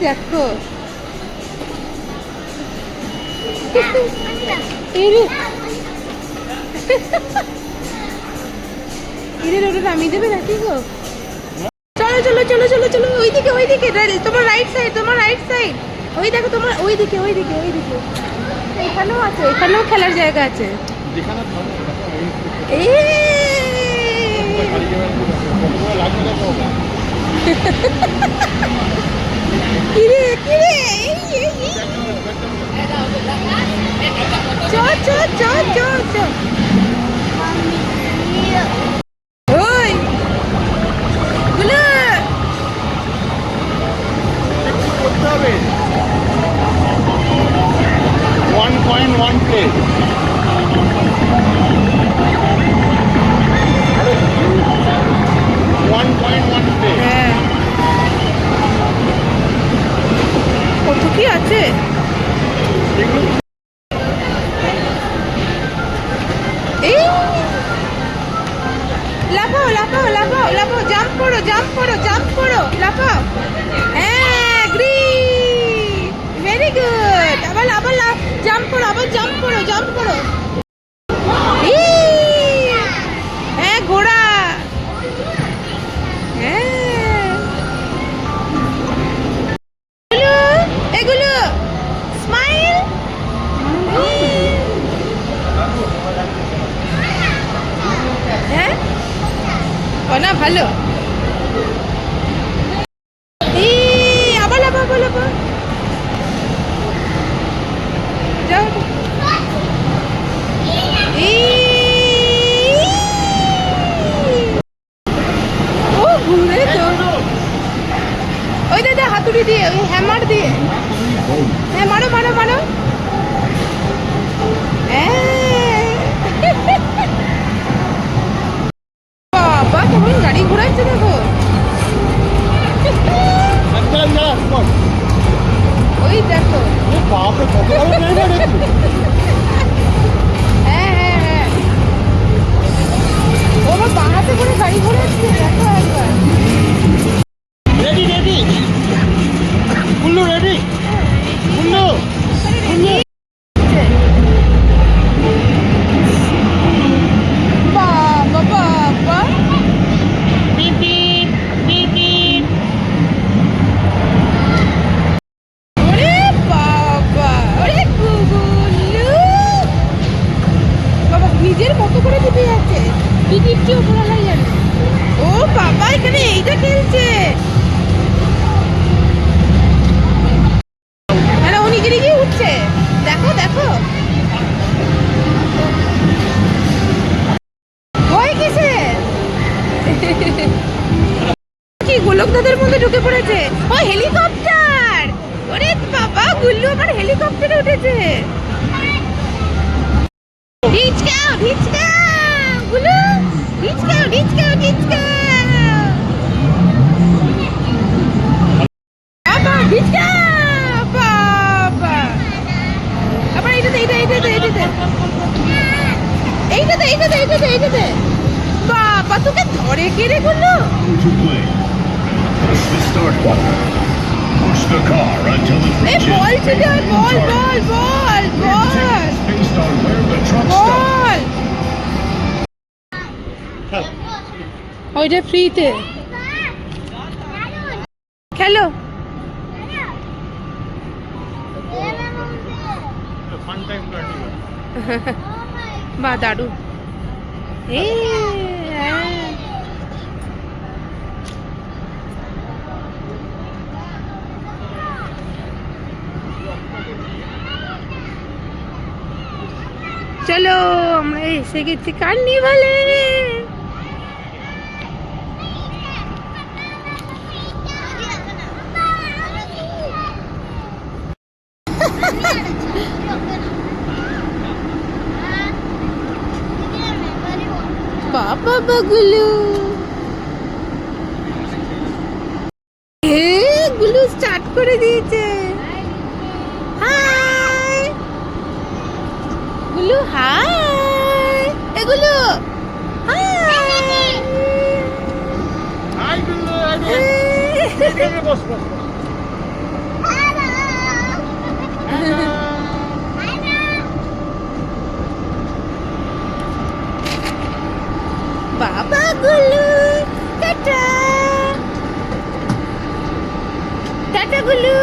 দেখো ওটা নামিয়ে দেবে নাকি গো? চলো চলো চলো চলো চলো ওইদিকে ওইদিকে, তোমার রাইট সাইড, তোমার রাইট সাইড। ওই দেখো তোমার ওইদিকে ওইদিকে ওইদিকে, এখানেও আছে, এখানেও খেলার জায়গা আছে। কিরে কিরে চল চল চল চল চল। ওই গুলো 1.1 play. হ্যাঁ কত কি আছে। এই লাফাও লাফাও লাফাও লাফাও, জাম্প করো জাম্প করো জাম্প করো, লাফাও। হ্যাঁ গ্রিন, ভেরি গুড। আবার আবার জাম্প করো, আবার জাম্প করো জাম্প করো। হ্যাঁ ঘোড়া, হ্যাঁ এগুলো স্মাইল। হ্যাঁ না ভালো। আবার লাফা আবার লাফা, যাও। ও ঘুরে তো, ওই দাদা হাতুড়ি দিয়ে, ওই হ্যামার দিয়ে, হ্যাঁ মারো মারো মারো। বাবা কেমন গাড়ি ঘোরাচ্ছে দেখো। ওই দেখো হ্যাঁ হ্যাঁ হ্যাঁ, ও আমার বাঁ হাতে করে গাড়ি ঘোরাচ্ছে দেখো একবার। Ready ready Gullu, ready Gullu Gullu. বাবা বাবা বিপ বিপ বিপ বিপ। ওরে বাবা, ওরে গুগুলু বাবা, নিজের মতো করে দিতে যাচ্ছে, কি দিচ্ছে ওপরওয়ালাই জানে। ও বাবা এখানে এইটা খেলছে, মানে ও নিজে নিজেই উঠছে, দেখো দেখো। ভয় কিসের? কি গোলক দাদার মধ্যে ঢুকে পড়েছে। ও হেলিকপ্টার, ওরে বাবা গুল্লু আমার হেলিকপ্টারে উঠেছে। রিচকাও রিচকাও গুল্লু, রিচকাও রিচকাও রিচকাও, বাবা রিচকাও বাবা। আবার এইটাতে এইটাতে এইটাতে এইটাতে এইটাতে এইটাতে এইটাতে এইটাতে, বাবা তোকে ধরে কে রে Gullu. Push the start button. Push the car until it এই reaches বল ছিল, the ball target. Ball ball ball Tickets based on where the truck stops. বল। ওইটা ফ্রিতে খেলো। বা দারুণ। চলো আমরা এসে গেছি কার্নিভালে। বাবা বাগুলু, গুলু স্টার্ট করে দিয়েছে। হাই গুলু, হাই এগুলো, হাই হাই গুল্লু, এখানে বস বস। বাবা গুলু টাটা টাটা গুলু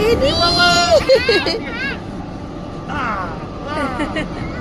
এদি Ah, ah.